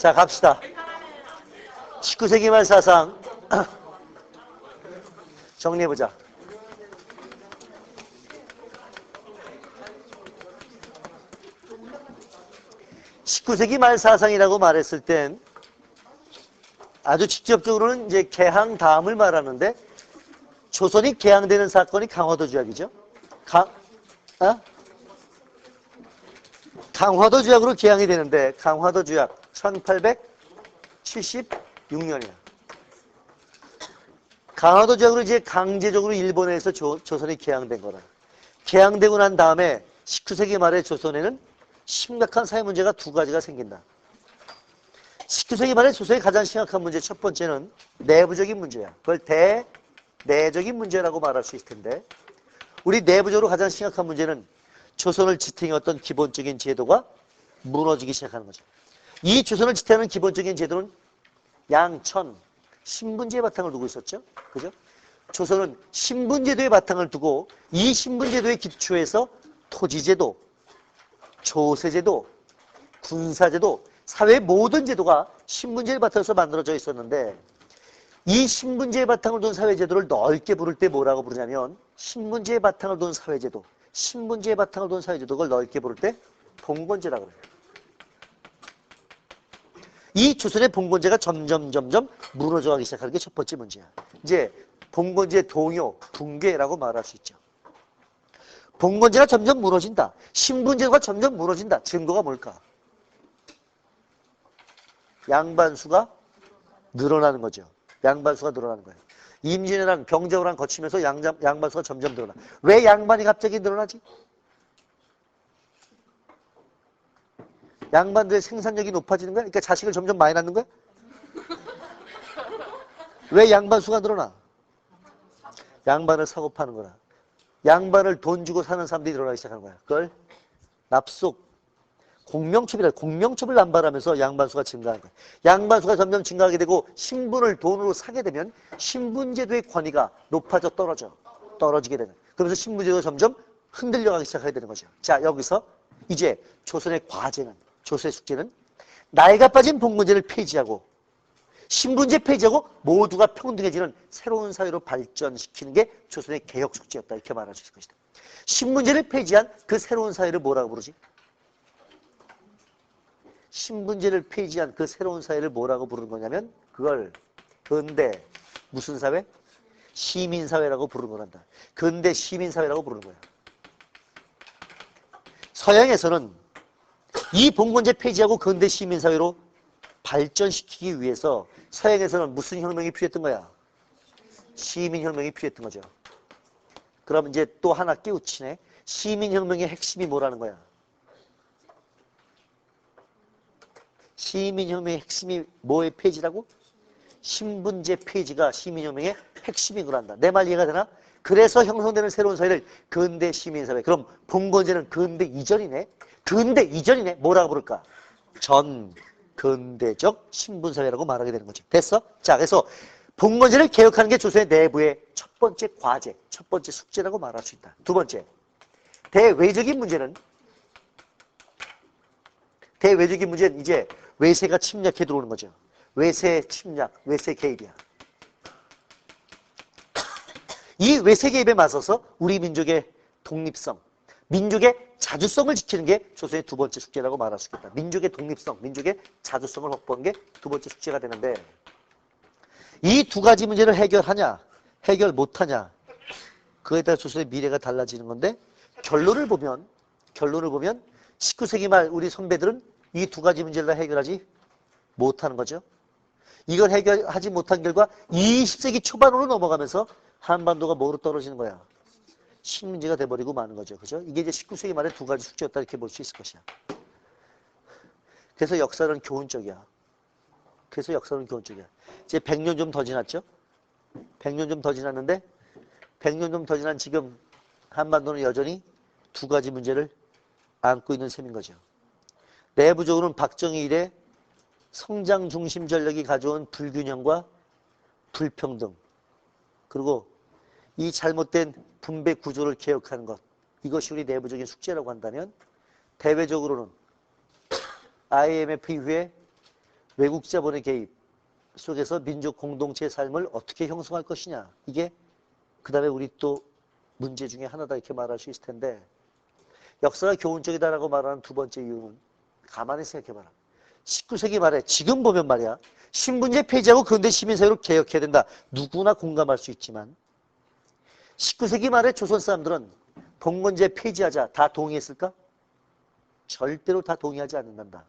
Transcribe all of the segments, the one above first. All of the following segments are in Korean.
자, 갑시다. 19세기 말 사상 정리해보자. (19세기) 말 사상이라고 말했을 땐 아주 직접적으로는 이제 개항 다음을 말하는데, 조선이 개항되는 사건이 강화도 조약이죠. 강화도 조약으로 개항이 되는데, 강화도 조약 1876년이야. 강화도 조약으로 이제 강제적으로 일본에서 조선이 개항된 거라. 개항되고 난 다음에 19세기 말에 조선에는 심각한 사회 문제가 두 가지가 생긴다. 19세기 말에 조선의 가장 심각한 문제 첫 번째는 내부적인 문제야. 그걸 대내적인 문제라고 말할 수 있을 텐데, 우리 내부적으로 가장 심각한 문제는 조선을 지탱해왔던 기본적인 제도가 무너지기 시작하는 거죠. 이 조선을 지탱하는 기본적인 제도는 양천, 신분제의 바탕을 두고 있었죠. 그죠? 조선은 신분제도의 바탕을 두고 이 신분제도의 기초에서 토지제도, 조세제도, 군사제도, 사회의 모든 제도가 신분제를 바탕에서 만들어져 있었는데, 이 신분제의 바탕을 둔 사회제도를 넓게 부를 때 뭐라고 부르냐면, 신분제의 바탕을 둔 사회제도, 신분제의 바탕을 둔 사회제도를 넓게 부를 때 봉건제라고 그래요. 이 조선의 봉건제가 점점 무너져가기 시작하는 게 첫 번째 문제야. 이제 봉건제의 동요, 붕괴라고 말할 수 있죠. 봉건제가 점점 무너진다. 신분제도가 점점 무너진다. 증거가 뭘까? 양반수가 늘어나는 거죠. 양반수가 늘어나는 거예요. 임진왜란, 병자호란 거치면서 양반수가 점점 늘어나. 왜 양반이 갑자기 늘어나지? 양반들의 생산력이 높아지는 거야? 그러니까 자식을 점점 많이 낳는 거야? 왜 양반수가 늘어나? 양반을 사고 파는 거라. 양반을 돈 주고 사는 사람들이 늘어나기 시작하는 거야. 그걸 납속, 공명첩이라, 공명첩을 남발하면서 양반수가 증가하는 거야. 양반수가 점점 증가하게 되고 신분을 돈으로 사게 되면 신분제도의 권위가 높아져 떨어지게 되는. 그러면서 신분제도가 점점 흔들려가기 시작하게 되는 거죠. 자, 여기서 이제 조선의 과제는, 조선의 숙제는 나이가 빠진 봉건제를 폐지하고 신분제 폐지하고 모두가 평등해지는 새로운 사회로 발전시키는 게 조선의 개혁 숙제였다. 이렇게 말할 수 있을 것이다. 신분제를 폐지한 그 새로운 사회를 뭐라고 부르지? 신분제를 폐지한 그 새로운 사회를 뭐라고 부르는 거냐면, 그걸 근대 무슨 사회? 시민사회라고 부르는 거란다. 근대 시민사회라고 부르는 거야. 서양에서는 이 봉건제 폐지하고 근대 시민사회로 발전시키기 위해서 서양에서는 무슨 혁명이 필요했던 거야? 시민혁명이 필요했던 거죠. 그럼 이제 또 하나 깨우치네. 시민혁명의 핵심이 뭐라는 거야? 시민혁명의 핵심이 뭐의 폐지라고? 신분제 폐지가 시민혁명의 핵심인 거란다. 내 말 이해가 되나? 그래서 형성되는 새로운 사회를 근대 시민사회. 그럼 봉건제는 근대 이전이네? 근대 이전이네? 뭐라고 부를까? 전 근대적 신분사회라고 말하게 되는 거지. 됐어? 자, 그래서 봉건제를 개혁하는 게 조선의 내부의 첫 번째 과제, 첫 번째 숙제라고 말할 수 있다. 두 번째, 대외적인 문제는 이제 외세가 침략해 들어오는 거죠. 외세 침략, 외세 개입이야. 이 외세 개입에 맞서서 우리 민족의 독립성, 민족의 자주성을 지키는 게 조선의 두 번째 숙제라고 말할 수 있겠다. 민족의 독립성, 민족의 자주성을 확보하는 게 두 번째 숙제가 되는데, 이 두 가지 문제를 해결하냐, 해결 못하냐, 그에 따라 조선의 미래가 달라지는 건데, 결론을 보면 19세기 말 우리 선배들은 이 두 가지 문제를 다 해결하지 못하는 거죠. 이걸 해결하지 못한 결과 20세기 초반으로 넘어가면서 한반도가 뭐로 떨어지는 거야? 식민지가 돼버리고 마는 거죠. 그죠? 이게 이제 19세기 말에 두 가지 숙제였다 이렇게 볼 수 있을 것이야. 그래서 역사는 교훈적이야. 이제 100년 좀 더 지났죠? 100년 좀 더 지났는데 100년 좀 더 지난 지금 한반도는 여전히 두 가지 문제를 안고 있는 셈인 거죠. 내부적으로는 박정희 이래 성장 중심 전략이 가져온 불균형과 불평등, 그리고 이 잘못된 분배 구조를 개혁하는 것, 이것이 우리 내부적인 숙제라고 한다면, 대외적으로는 IMF 이후에 외국 자본의 개입 속에서 민족 공동체의 삶을 어떻게 형성할 것이냐. 이게 그 다음에 우리 또 문제 중에 하나다 이렇게 말할 수 있을 텐데 역사가 교훈적이다라고 말하는 두 번째 이유는 가만히 생각해봐라. 19세기 말에 지금 보면 말이야. 신분제 폐지하고 근대 시민사회로 개혁해야 된다. 누구나 공감할 수 있지만 19세기 말에 조선 사람들은 봉건제 폐지하자 다 동의했을까? 절대로 다 동의하지 않는단다.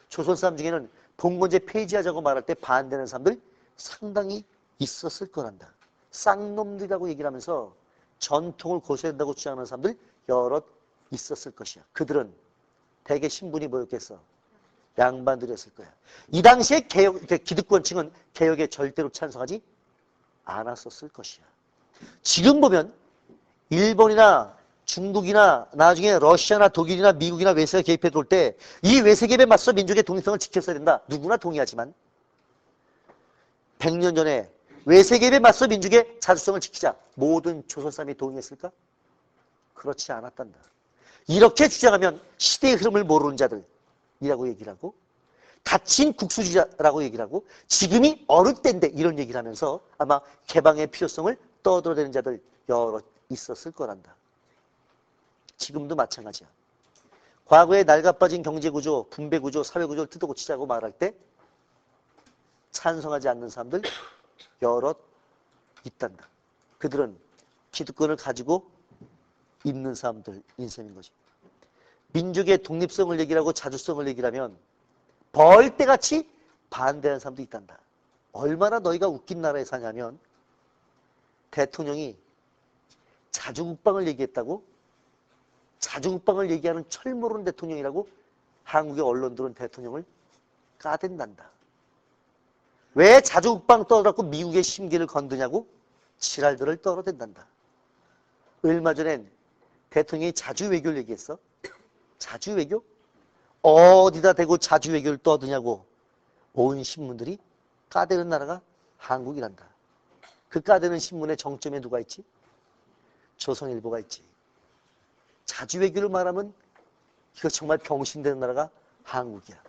조선 사람 중에는 봉건제 폐지하자고 말할 때 반대하는 사람들 상당히 있었을 거란다. 쌍놈들이라고 얘기를 하면서 전통을 고수한다고 주장하는 사람들 여럿 있었을 것이야. 그들은 대개 신분이 뭐였겠어? 양반들이었을 거야. 이 당시에 기득권층은 개혁에 절대로 찬성하지 않았었을 것이야. 지금 보면 일본이나 중국이나 나중에 러시아나 독일이나 미국이나 외세가 개입해 들어올 때 이 외세 개입에 맞서 민족의 독립성을 지켰어야 된다. 누구나 동의하지만 100년 전에 외세 개입에 맞서 민족의 자주성을 지키자. 모든 조선 사람이 동의했을까? 그렇지 않았단다. 이렇게 주장하면 시대의 흐름을 모르는 자들이라고 얘기를 하고 갇힌 국수주의자라고 얘기를 하고 지금이 어릴 때인데 이런 얘기를 하면서 아마 개방의 필요성을 떠들어대는 자들 여럿 있었을 거란다. 지금도 마찬가지야. 과거에 낡아빠진 경제구조, 분배구조, 사회구조를 뜯어고치자고 말할 때 찬성하지 않는 사람들 여럿 있단다. 그들은 기득권을 가지고 있는 사람들 인생인 거지. 민족의 독립성을 얘기를 하고 자주성을 얘기를 하면 벌떼같이 반대하는 사람도 있단다. 얼마나 너희가 웃긴 나라에 사냐면 대통령이 자주국방을 얘기했다고? 자주국방을 얘기하는 철 모르는 대통령이라고 한국의 언론들은 대통령을 까댄단다. 왜 자주국방 떠들었고 미국의 심기를 건드냐고 지랄들을 떨어댄단다. 얼마 전엔 대통령이 자주외교를 얘기했어. 자주외교? 어디다 대고 자주외교를 떠드냐고 온 신문들이 까대는 나라가 한국이란다. 그 까대는 신문의 정점에 누가 있지? 조선일보가 있지. 자주외교를 말하면 이거 정말 병신되는 나라가 한국이야.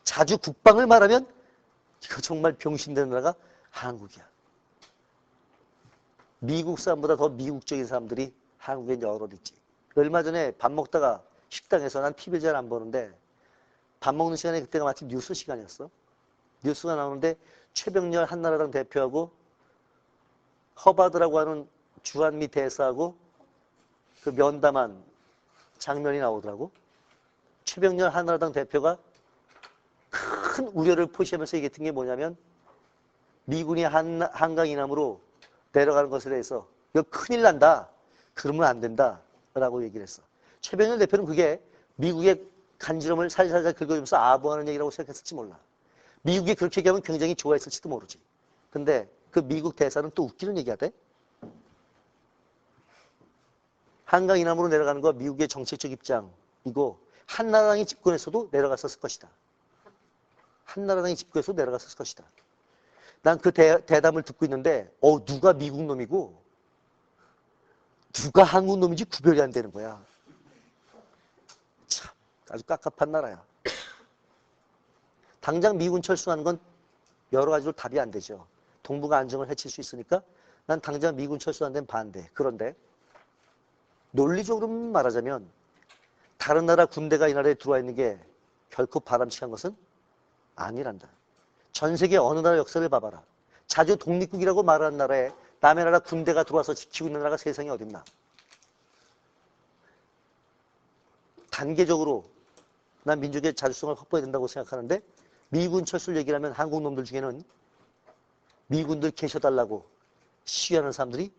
자주국방을 말하면 이거 정말 병신되는 나라가 한국이야. 미국 사람보다 더 미국적인 사람들이 한국에 여럿 있지. 얼마 전에 밥 먹다가 식당에서 난 TV를 잘 안 보는데 밥 먹는 시간에 그때가 마침 뉴스 시간이었어. 뉴스가 나오는데 최병렬 한나라당 대표하고 허바드라고 하는 주한미 대사하고 그 면담한 장면이 나오더라고. 최병렬 한나라당 대표가 큰 우려를 표시하면서 얘기했던 게 뭐냐면 미군이 한강 이남으로 내려가는 것에 대해서 이거 큰일 난다. 그러면 안 된다. 라고 얘기를 했어. 최병렬 대표는 그게 미국의 간지럼을 살살살 긁어주면서 아부하는 얘기라고 생각했을지 몰라. 미국이 그렇게 얘기하면 굉장히 좋아했을지도 모르지. 근데 그 미국 대사는 또 웃기는 얘기하대. 한강 이남으로 내려가는 거 미국의 정책적 입장이고 한나라당이 집권했어도 내려갔었을 것이다. 한나라당이 집권해서 내려갔었을 것이다. 난 그 대담을 듣고 있는데 누가 미국 놈이고 누가 한국 놈인지 구별이 안 되는 거야. 참 아주 깝깝한 나라야. 당장 미군 철수하는 건 여러 가지로 답이 안 되죠. 동북아 안정을 해칠 수 있으니까 난 당장 미군 철수하는 데는 반대. 그런데 논리적으로 말하자면 다른 나라 군대가 이 나라에 들어와 있는 게 결코 바람직한 것은 아니란다. 전 세계 어느 나라 역사를 봐봐라. 자주 독립국이라고 말하는 나라에 남의 나라 군대가 들어와서 지키고 있는 나라가 세상에 어딨나. 단계적으로 난 민족의 자주성을 확보해야 된다고 생각하는데 미군 철수를 얘기를 하면 한국 놈들 중에는 미군들 계셔달라고 시위하는 사람들이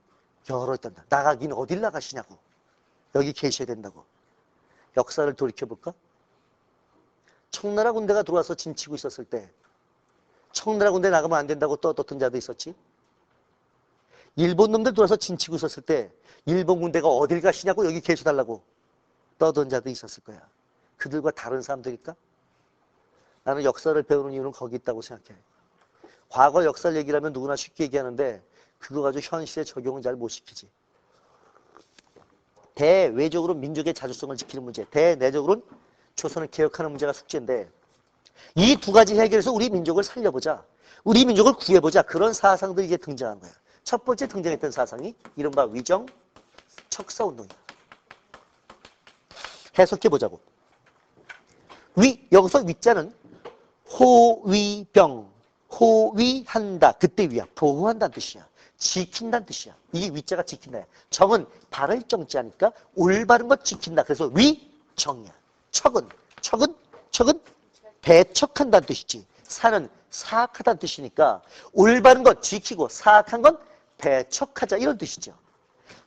여러 있단다. 나가긴 어딜 나가시냐고. 여기 계셔야 된다고. 역사를 돌이켜볼까? 청나라 군대가 들어와서 진치고 있었을 때 청나라 군대 나가면 안 된다고 떠들었던 자도 있었지. 일본 놈들 들어와서 진치고 있었을 때 일본 군대가 어딜 가시냐고 여기 계셔달라고 떠든 자도 있었을 거야. 그들과 다른 사람들일까? 나는 역사를 배우는 이유는 거기 있다고 생각해. 과거 역사를 얘기를 하면 누구나 쉽게 얘기하는데 그거 가지고 현실에 적용은 잘 못 시키지. 대외적으로 민족의 자주성을 지키는 문제, 대내적으로는 조선을 개혁하는 문제가 숙제인데 이 두 가지 해결해서 우리 민족을 살려보자. 우리 민족을 구해보자. 그런 사상들이 이제 등장한 거예요. 첫 번째 등장했던 사상이 이른바 위정 척사운동이야. 해석해보자고. 여기서 위자는 호위병, 호위한다. 그때 위야. 보호한다는 뜻이야. 지킨다는 뜻이야. 이게 위자가 지킨다. 정은 바를 정지하니까 올바른 것 지킨다. 그래서 위정이야. 척은 배척한다는 뜻이지. 사는 사악하다는 뜻이니까 올바른 것 지키고 사악한 건 배척하자 이런 뜻이죠.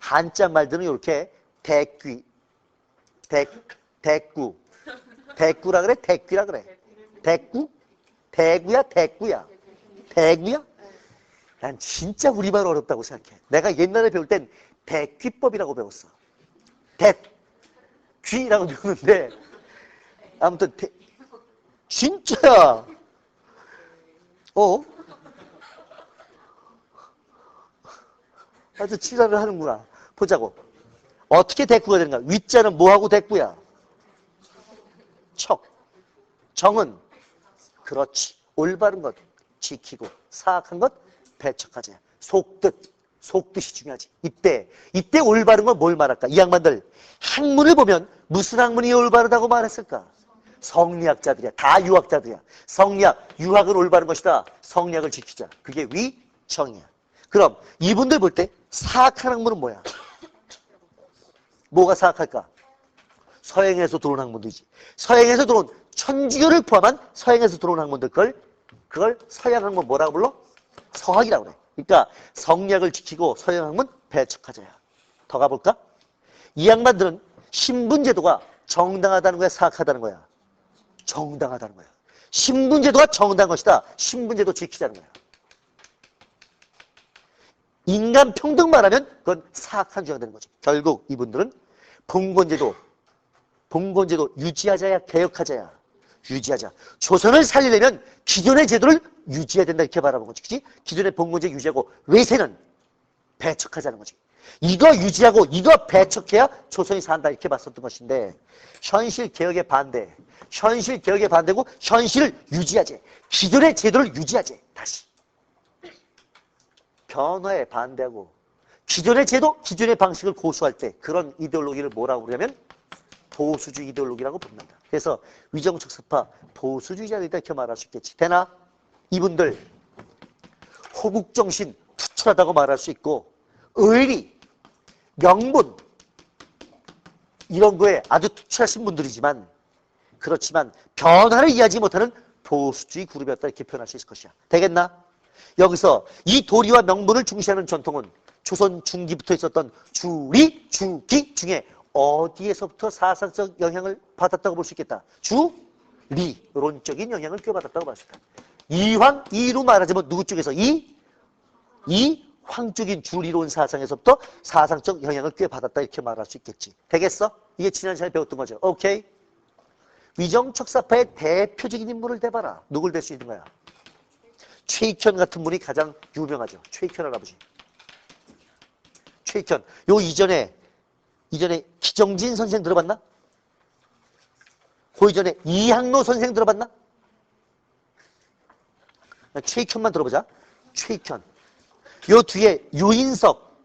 한자 말들은 이렇게 대꾸라 그래? 대귀라 그래? 대꾸? 대구야? 대구야? 난 진짜 우리말 어렵다고 생각해. 내가 옛날에 배울 땐 대귀법이라고 배웠어. 대귀라고 배우는데 아무튼 진짜야. 아주 치사를 하는구나. 보자고. 어떻게 대꾸가 되는가? 위자는 뭐하고 대꾸야? 척. 정은 그렇지. 올바른 것 지키고 사악한 것 배척하자. 속뜻이 중요하지. 이때 올바른 건 뭘 말할까? 이 양반들 학문을 보면 무슨 학문이 올바르다고 말했을까? 성리학자들이야. 다 유학자들이야. 유학은 올바른 것이다. 성리학을 지키자. 그게 위정이야. 그럼 이분들 볼 때 사악한 학문은 뭐야? 뭐가 사악할까? 서양에서 들어온 학문들이지. 서양에서 들어온 천주교를 포함한 서양에서 들어온 학문들 그걸 서양 학문 뭐라고 불러? 서학이라고 그래. 그러니까 성리학을 지키고 서양 학문 배척하자야. 더 가볼까? 이 양반들은 신분제도가 정당하다는 거야, 사악하다는 거야? 정당하다는 거야. 신분제도가 정당한 것이다. 신분제도 지키자는 거야. 인간 평등 말하면 그건 사악한 주장이 되는 거지. 결국 이분들은 봉건제도 유지하자야, 개혁하자야. 유지하자. 조선을 살리려면 기존의 제도를 유지해야 된다 이렇게 바라본 거지. 그치? 기존의 봉건제 유지하고 외세는 배척하자는 거지. 이거 유지하고 이거 배척해야 조선이 산다 이렇게 봤었던 것인데 현실 개혁에 반대. 현실 개혁에 반대고 현실을 유지하지. 기존의 제도를 유지하지. 다시. 변화에 반대하고 기존의 제도, 기존의 방식을 고수할 때 그런 이데올로기를 뭐라고 그러냐면 보수주의 이데올로기라고 부른다. 그래서 위정척사파 보수주의자들이다 이렇게 말할 수 있겠지. 되나? 이분들 호국정신 투철하다고 말할 수 있고 의리, 명분 이런 거에 아주 투철하신 분들이지만 그렇지만 변화를 이해하지 못하는 보수주의 그룹이었다 이렇게 표현할 수 있을 것이야. 되겠나? 여기서 이 도리와 명분을 중시하는 전통은 조선 중기부터 있었던 주리, 주기 중에 어디에서부터 사상적 영향을 받았다고 볼 수 있겠다. 주리론적인 영향을 꽤 받았다고 볼 수 있다. 이황, 이로 말하자면 누구 쪽에서? 이황적인 주리론 사상에서부터 사상적 영향을 꽤 받았다 이렇게 말할 수 있겠지. 되겠어? 이게 지난 시간에 배웠던 거죠. 오케이? 위정척사파의 대표적인 인물을 대봐라. 누굴 댈 수 있는 거야? 최익현 같은 분이 가장 유명하죠. 최익현 할아버지. 최익현. 요 이전에 기정진 선생 들어봤나? 그 이전에 이항로 선생 들어봤나? 최익현만 들어보자. 최익현. 요 뒤에 유인석.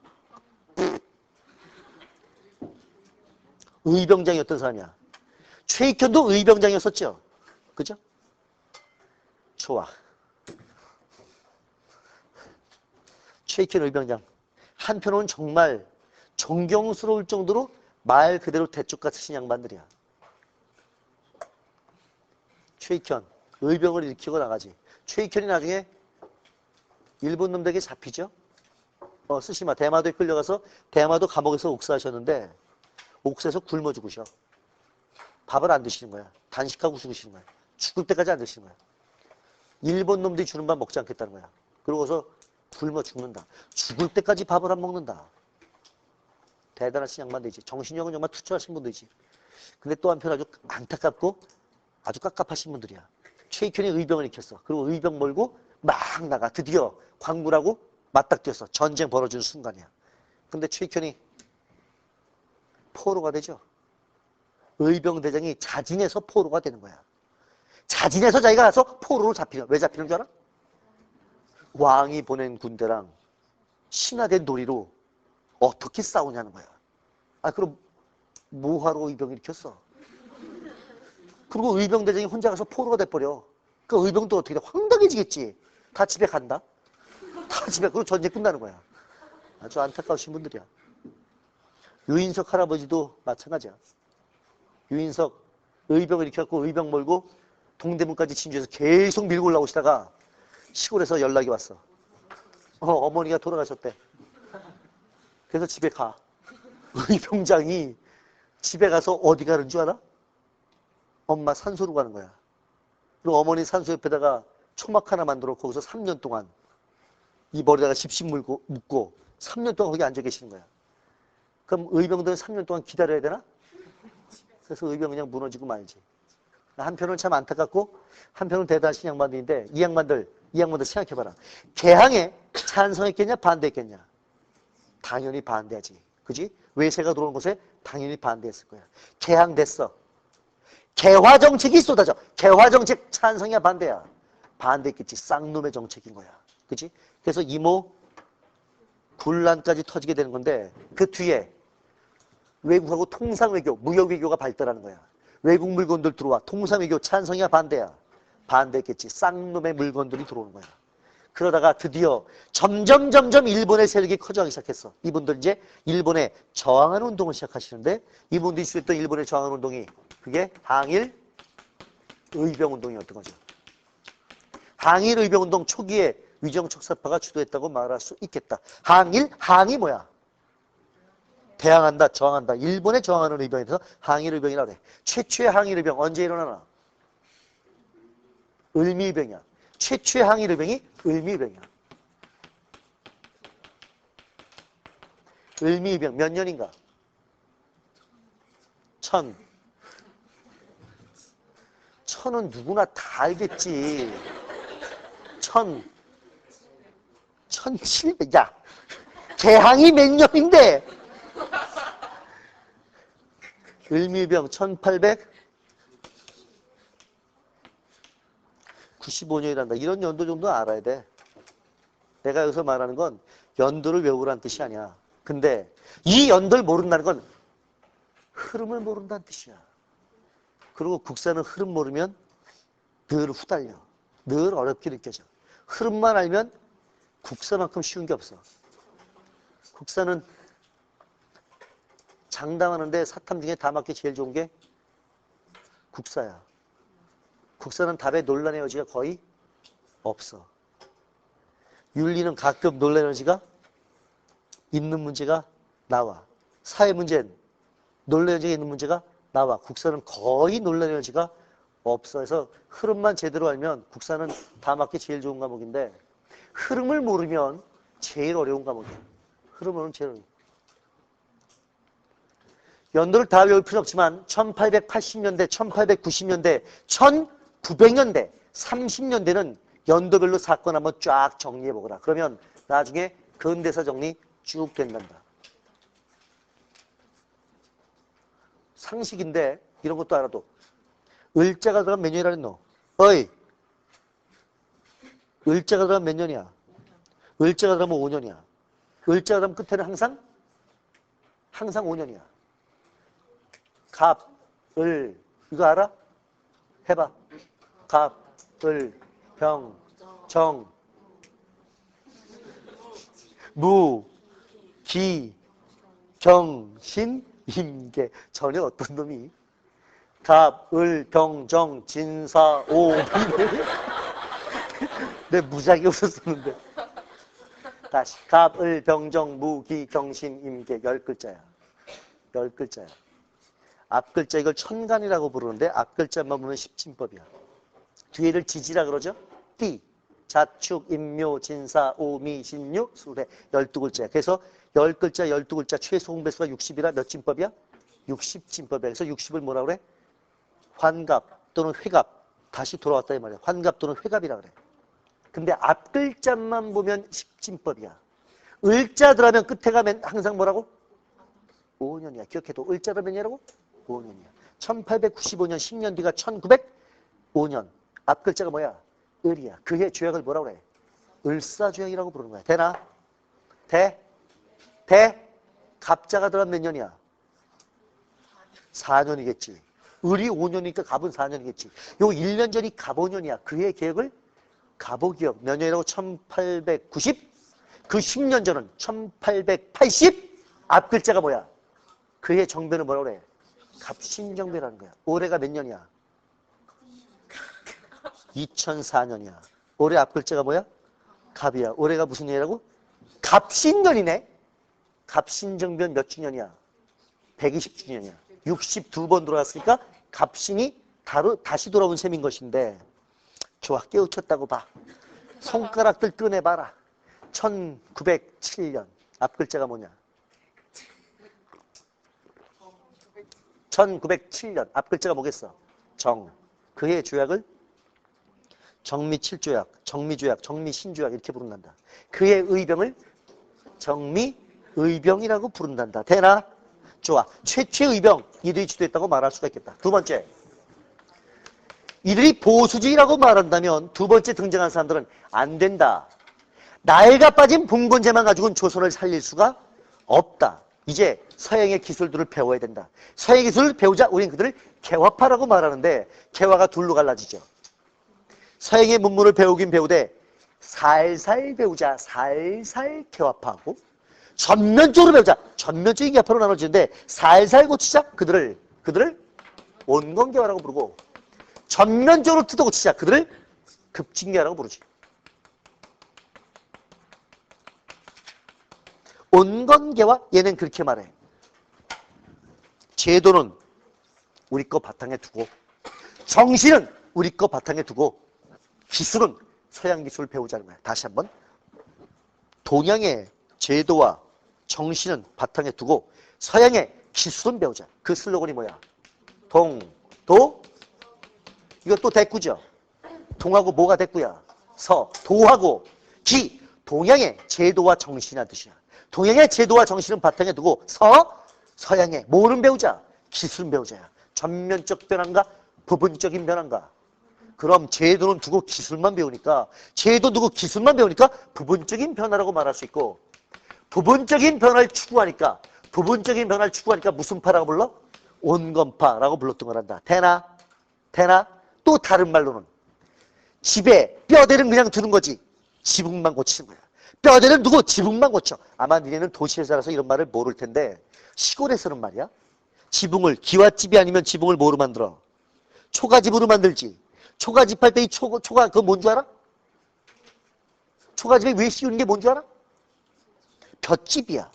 의병장이었던 사람이야. 최익현도 의병장이었었죠. 그죠? 좋아. 최익현 의병장. 한편으로는 정말 존경스러울 정도로 말 그대로 대쪽 같으신 양반들이야. 최익현. 의병을 일으키고 나가지. 최익현이 나중에 일본 놈들에게 잡히죠. 쓰시마. 대마도에 끌려가서 대마도 감옥에서 옥사하셨는데 옥사에서 굶어 죽으셔. 밥을 안 드시는 거야. 단식하고 죽으시는 거야. 죽을 때까지 안 드시는 거야. 일본 놈들이 주는 밥 먹지 않겠다는 거야. 그러고서 굶어 죽는다. 죽을 때까지 밥을 안 먹는다. 대단하신 양반들이지. 정신력은 정말 투철하신 분들이지. 근데 또 한편 아주 안타깝고 아주 깝깝하신 분들이야. 최익현이 의병을 일으켰어. 그리고 의병 몰고 막 나가. 드디어 광군하고 맞닥뜨렸어. 전쟁 벌어지는 순간이야. 근데 최익현이 포로가 되죠. 의병대장이 자진해서 포로가 되는 거야. 자진해서 자기가 가서 포로로 잡히는. 왜 잡히는 줄 알아? 왕이 보낸 군대랑 신화된 도리로 어떻게 싸우냐는 거야. 아, 그럼 뭐하러 의병 일으켰어? 그리고 의병대장이 혼자 가서 포로가 돼버려. 그 의병도 어떻게 돼? 황당해지겠지. 다 집에 간다. 다 집에. 그리고 전쟁 끝나는 거야. 아주 안타까우신 분들이야. 유인석 할아버지도 마찬가지야. 유인석 의병을 일으켜갖고 의병 몰고 동대문까지 진주해서 계속 밀고 올라오시다가 시골에서 연락이 왔어. 어머니가 돌아가셨대. 그래서 집에 가. 의병장이 집에 가서 어디 가는 줄 알아? 엄마 산소로 가는 거야. 그리고 어머니 산소 옆에다가 초막 하나 만들어 거기서 3년 동안 이 머리다가 집신 묶고 3년 동안 거기 앉아 계시는 거야. 그럼 의병들은 3년 동안 기다려야 되나? 그래서 의병 그냥 무너지고 말지. 한편은 참 안타깝고 한편은 대단하신 양반들인데 이 양반들 생각해봐라. 개항에 찬성했겠냐 반대했겠냐? 당연히 반대하지. 그지? 외세가 들어오는 곳에 당연히 반대했을 거야. 개항됐어. 개화정책이 쏟아져. 개화정책 찬성이야 반대야? 반대했겠지. 쌍놈의 정책인 거야. 그지? 그래서 이모 분란까지 터지게 되는 건데 그 뒤에 외국하고 통상외교, 무역외교가 발달하는 거야. 외국 물건들 들어와. 통상외교 찬성이야 반대야? 반대했겠지. 쌍놈의 물건들이 들어오는 거야. 그러다가 드디어 점점 일본의 세력이 커져가기 시작했어. 이분들 이제 일본에 저항하는 운동을 시작하시는데 이분들이 주도했던 일본의 저항하는 운동이 그게 항일 의병운동이었던 거죠. 항일 의병운동 초기에 위정척사파가 주도했다고 말할 수 있겠다. 항이 뭐야? 대항한다, 저항한다. 일본에 저항하는 의병에 대해서 항일 의병이라고 그래. 최초의 항일 의병 언제 일어나나? 을미의병이야. 최초의 항일 의병이 을미의병이야. 을미의병 몇 년인가? 천은 누구나 다 알겠지. 1700. 야, 개항이 몇 년인데? 을미의병 1895년이란다. 이런 연도 정도 알아야 돼. 내가 여기서 말하는 건 연도를 외우라는 뜻이 아니야. 근데 이 연도를 모른다는 건 흐름을 모른다는 뜻이야. 그리고 국사는 흐름 모르면 늘 후달려. 늘 어렵게 느껴져. 흐름만 알면 국사만큼 쉬운 게 없어. 국사는 장담하는데 사탐 중에 다 맞게 제일 좋은 게 국사야. 국사는 답에 논란의 여지가 거의 없어. 윤리는 가끔 논란의 여지가 있는 문제가 나와. 사회 문제는 논란의 여지가 있는 문제가 나와. 국사는 거의 논란의 여지가 없어. 그래서 흐름만 제대로 알면 국사는 다 맞게 제일 좋은 과목인데 흐름을 모르면 제일 어려운 과목이야. 흐름을 모르면 제일 어려운. 연도를 다 외울 필요 없지만 1880년대, 1890년대, 1900년대, 30년대는 연도별로 사건 한번 쫙 정리해보거라. 그러면 나중에 근대사 정리 쭉 된단다. 상식인데 이런 것도 알아도 을자가 들어가면 몇 년이라 했노? 어이! 을자가 들어가면 몇 년이야? 을자가 들어가면 5년이야. 을자가 들어가면 끝에는 항상 5년이야. 갑, 을, 이거 알아? 해봐. 갑, 을, 병, 정, 무, 기, 경, 신, 임계. 전혀 어떤 놈이 갑, 을, 병, 정, 진사, 오. 내 무작위 없었었는데. 다시 갑, 을, 병, 정, 무, 기, 경, 신, 임계. 10글자야. 10글자야. 앞글자 이걸 천간이라고 부르는데 앞글자만 보면 십진법이야. 뒤에를 지지라 그러죠? 띠, 자축, 임묘, 진사, 오미, 신유, 수레 12글자야. 그래서 10글자, 12글자 최소 공배수가 60이라 몇 진법이야? 60진법이야. 그래서 60을 뭐라 그래? 환갑 또는 회갑. 다시 돌아왔다 이 말이야. 환갑 또는 회갑이라 그래. 근데 앞글자만 보면 십진법이야. 을자 들어가면 끝에 가면 항상 뭐라고? 5년이야. 기억해도 을자가 몇 년이라고? 5년이야. 1895년 10년 뒤가 1905년. 앞 글자가 뭐야? 을이야. 그의 조약을 뭐라고 그래? 을사조약이라고 부르는 거야. 되나? 돼? 돼? 갑자가 들어간 몇 년이야? 4년이겠지. 을이 5년이니까 갑은 4년이겠지. 요 1년 전이 갑 5년이야. 그의 계획을 갑오기억 몇 년이라고? 1890? 그 10년 전은 1880? 앞 글자가 뭐야? 그의 정변은 뭐라고 그래? 갑신정변이라는 거야. 올해가 몇 년이야? 2004년이야. 올해 앞 글자가 뭐야? 갑이야. 올해가 무슨 년이라고? 갑신년이네. 갑신정변 몇 주년이야? 120주년이야. 62번 돌아왔으니까 갑신이 다시 돌아온 셈인 것인데 좋아. 깨우쳤다고 봐. 손가락들 꺼내봐라. 1907년. 앞 글자가 뭐냐? 1907년. 앞 글자가 뭐겠어? 정. 그의 조약을 정미칠조약, 정미조약, 정미신조약 이렇게 부른단다. 그의 의병을 정미의병이라고 부른단다. 되나? 좋아. 최초의 의병, 이들이 주도했다고 말할 수가 있겠다. 두 번째. 이들이 보수주의라고 말한다면 두 번째 등장한 사람들은 안 된다. 나이가 빠진 봉건제만 가지고는 조선을 살릴 수가 없다. 이제 서양의 기술들을 배워야 된다. 서양의 기술을 배우자 우리는 그들을 개화파라고 말하는데 개화가 둘로 갈라지죠. 서양의 문물을 배우긴 배우되 살살 배우자. 살살 개화파하고 전면적으로 배우자. 전면적인 개화파로 나눠지는데 살살 고치자. 그들을 온건개화라고 부르고 전면적으로 뜯어 고치자. 그들을 급진개화라고 부르지. 온건개화 얘는 그렇게 말해. 제도는 우리 거 바탕에 두고 정신은 우리 거 바탕에 두고 기술은 서양 기술을 배우자는 거야. 다시 한번. 동양의 제도와 정신은 바탕에 두고 서양의 기술은 배우자. 그 슬로건이 뭐야? 도? 이것도 대꾸죠. 동하고 뭐가 대꾸야? 도하고 기. 동양의 제도와 정신이라는 뜻이야. 동양의 제도와 정신은 바탕에 두고 서양의 뭐는 배우자? 기술은 배우자야. 전면적 변화인가? 부분적인 변화인가? 그럼 제도는 두고 기술만 배우니까 제도 두고 기술만 배우니까 부분적인 변화라고 말할 수 있고 부분적인 변화를 추구하니까 무슨 파라고 불러? 온건파라고 불렀던 거란다. 되나? 또 다른 말로는 집에 뼈대는 그냥 두는 거지 지붕만 고치는 거야. 뼈대는 두고 지붕만 고쳐. 아마 니네는 도시에 살아서 이런 말을 모를 텐데 시골에서는 말이야. 지붕을 기와집이 아니면 지붕을 뭐로 만들어? 초가집으로 만들지. 초가집 할 때 이 초가 그거 뭔 줄 알아? 초가집에 왜 씌우는 게 뭔 줄 알아? 볏집이야.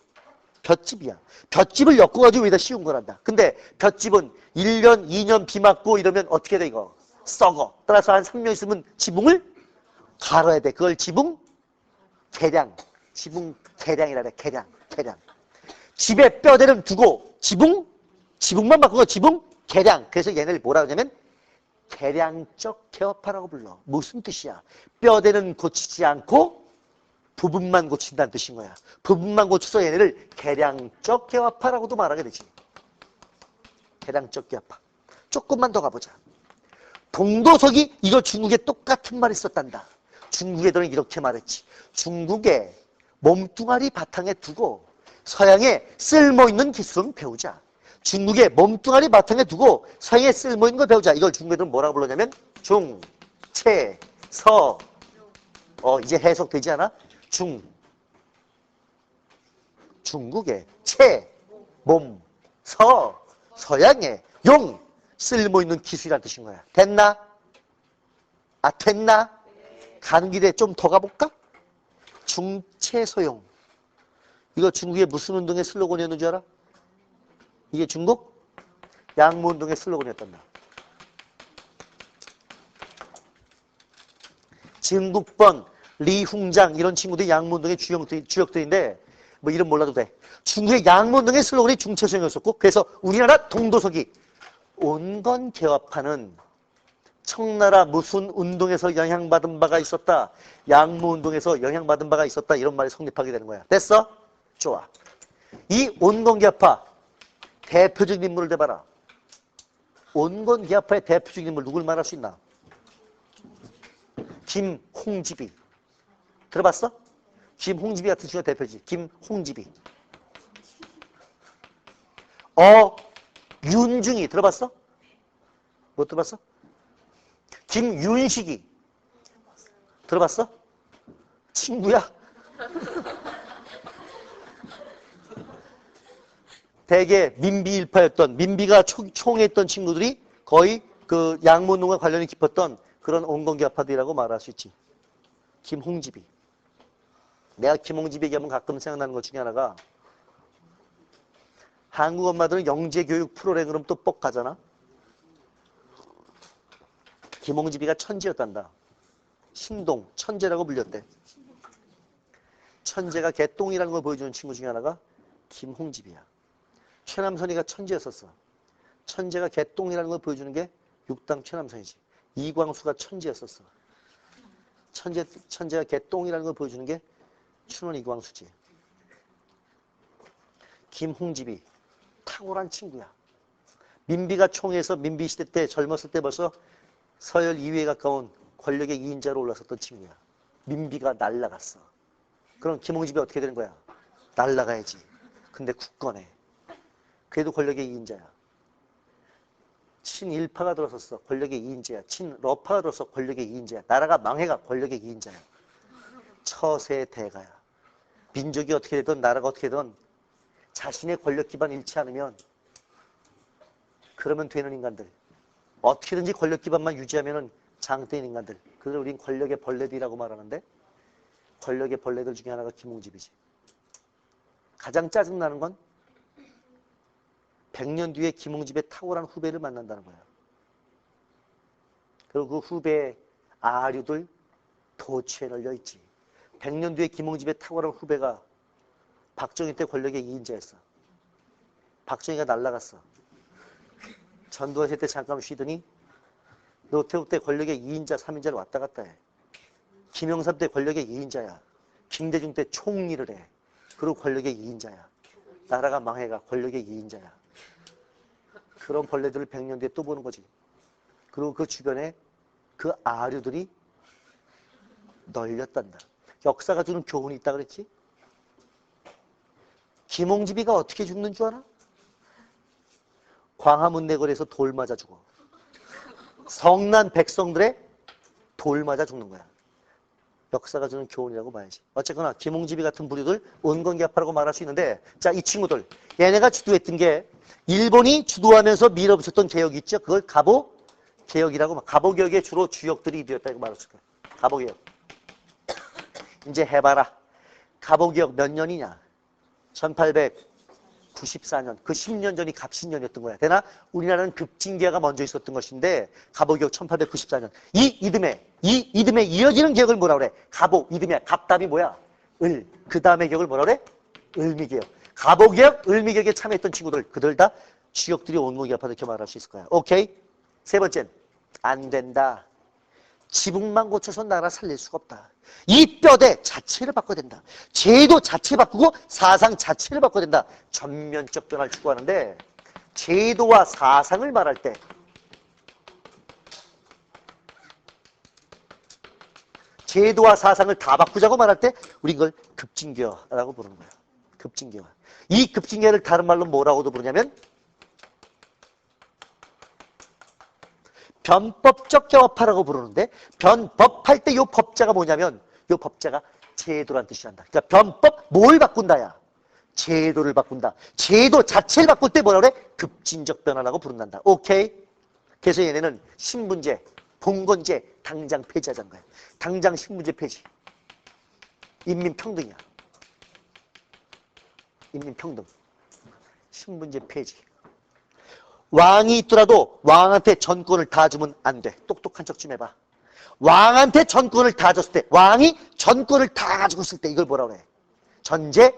볏집을 엮어가지고 여기다 씌운 거란다. 근데 볏집은 1년, 2년 비 맞고 이러면 어떻게 돼 이거? 썩어. 따라서 한 3년 있으면 지붕을 갈아야 돼. 그걸 지붕 개량이라 그래. 개량. 집에 뼈대는 두고 지붕만 바꾸고 지붕 개량. 그래서 얘네를 뭐라 그러냐면 개량적 개화파라고 불러. 무슨 뜻이야? 뼈대는 고치지 않고 부분만 고친다는 뜻인 거야. 부분만 고쳐서 얘네를 개량적 개화파라고도 말하게 되지. 개량적 개화파. 조금만 더 가보자. 동도석이 이거 중국에 똑같은 말이 썼단다. 중국 애들은 이렇게 말했지. 중국의 몸뚱아리 바탕에 두고 서양의 쓸모있는 기술은 배우자. 중국의 몸뚱아리 바탕에 두고 서양의 쓸모있는 걸 배우자. 이걸 중국 애들은 뭐라고 불렀냐면 중, 채, 서. 이제 해석되지 않아? 중국의 채, 몸, 서양의 용. 쓸모있는 기술이라는 뜻인 거야. 됐나? 됐나? 가는 길에 좀 더 가볼까? 중채소용. 이거 중국의 무슨 운동의 슬로건이었는 줄 알아? 이게 중국 양무운동의 슬로건이었단다. 증국번, 리훈장 이런 친구들이 양무운동의 주역들인데 뭐 이름 몰라도 돼. 중국의 양무운동의 슬로건이 중채소용이었었고 그래서 우리나라 동도석이 온건개화파는 청나라 무슨 운동에서 영향받은 바가 있었다. 양무운동에서 영향받은 바가 있었다. 이런 말이 성립하게 되는 거야. 됐어? 좋아. 이 온건개화파 대표적인 인물을 대봐라. 온건개화파의 대표적인 인물 누굴 말할 수 있나? 김홍집이. 들어봤어? 김홍집이 같은 친구가 대표지. 김홍집이. 윤중이. 들어봤어? 못 들어봤어? 김윤식이. 들어봤어? 친구야? 대개 민비일파였던, 민비가 총했던 친구들이 거의 그 양문동과 관련이 깊었던 그런 온건기아파들이라고 말할 수 있지. 김홍집이. 내가 김홍집 얘기하면 가끔 생각나는 것 중에 하나가, 한국 엄마들은 영재교육 프로그램 그러면 또 뻑 가잖아. 김홍집이가 천재였단다. 신동, 천재라고 불렸대. 천재가 개똥이라는 걸 보여주는 친구 중에 하나가 김홍집이야. 최남선이가 천재였었어. 천재가 개똥이라는 걸 보여주는 게 육당 최남선이지. 이광수가 천재였었어. 천재가 개똥이라는 걸 보여주는 게 춘원 이광수지. 김홍집이 탁월한 친구야. 민비가 총에서 민비 시대 때 젊었을 때 벌써 서열 2위에 가까운 권력의 2인자로 올라섰던 친구야. 민비가 날라갔어. 그럼 김홍집이 어떻게 되는 거야? 날라가야지. 근데 굳건해. 그래도 권력의 2인자야. 친일파가 들어섰어. 권력의 2인자야. 친러파가 들어서 권력의 2인자야. 나라가 망해가 권력의 2인자야. 처세대가야. 민족이 어떻게 되든 나라가 어떻게 되든 자신의 권력 기반 잃지 않으면 그러면 되는 인간들. 어떻게든지 권력 기반만 유지하면 장대인 인간들. 그래서 우린 권력의 벌레들이라고 말하는데 권력의 벌레들 중에 하나가 김홍집이지. 가장 짜증나는 건 100년 뒤에 김홍집의 탁월한 후배를 만난다는 거야. 그리고 그 후배의 아류들 도취에 널려있지. 100년 뒤에 김홍집의 탁월한 후배가 박정희 때 권력의 2인자였어. 박정희가 날라갔어. 전두환 때 잠깐 쉬더니 노태우 때 권력의 2인자, 3인자를 왔다 갔다 해. 김영삼 때 권력의 2인자야. 김대중 때 총리를 해. 그리고 권력의 2인자야. 나라가 망해가 권력의 2인자야. 그런 벌레들을 100년 뒤에 또 보는 거지. 그리고 그 주변에 그 아류들이 널렸단다. 역사가 주는 교훈이 있다 그랬지? 김홍집이가 어떻게 죽는 줄 알아? 광화문 내거리에서 돌 맞아 죽어. 성난 백성들의 돌 맞아 죽는 거야. 역사가 주는 교훈이라고 봐야지. 어쨌거나 김홍집이 같은 부류들 온건기아파라고 말할 수 있는데, 자, 이 친구들 얘네가 주도했던 게 일본이 주도하면서 밀어붙였던 개혁이 있죠. 그걸 가보개혁이라고. 가보개혁의 주로 주역들이 이되었다 이거 말할 수 있어요. 가보개혁. 이제 해봐라. 가보개혁 몇 년이냐? 1894년. 그 10년 전이 갑신년이었던 거야. 되나? 우리나라는 급진개혁가 먼저 있었던 것인데 가보개혁 1894년. 이 이듬해 이어지는 개혁을 뭐라 그래? 가보, 이듬해. 갑답이 뭐야? 을. 그 다음에 개혁을 뭐라 그래? 을미개혁. 가보개혁, 을미개혁에 참여했던 친구들. 그들 다 주역들이 온건기아파 이렇게 말할 수 있을 거야. 오케이? 세 번째는 안 된다. 지붕만 고쳐서 나라 살릴 수가 없다. 이 뼈대 자체를 바꿔야 된다. 제도 자체 바꾸고 사상 자체를 바꿔야 된다. 전면적 변화를 추구하는데 제도와 사상을 말할 때 제도와 사상을 다 바꾸자고 말할 때 우리 이걸 급진개혁이라고 부르는 거야. 급진개혁. 이 급진개혁을 다른 말로 뭐라고도 부르냐면 변법적 개혁파라고 부르는데 변법할 때 이 법자가 뭐냐면 이 법자가 제도란 뜻이 난다. 그러니까 변법 뭘 바꾼다야? 제도를 바꾼다. 제도 자체를 바꿀 때 뭐라 그래? 급진적 변화라고 부른단다. 오케이? 그래서 얘네는 신분제, 봉건제 당장 폐지하자는 거야. 당장 신분제 폐지. 인민평등이야. 인민평등. 신분제 폐지. 왕이 있더라도 왕한테 전권을 다 주면 안 돼. 똑똑한 척 좀 해봐. 왕한테 전권을 다 줬을 때, 왕이 전권을 다 가지고 있을 때 이걸 뭐라 그래? 전제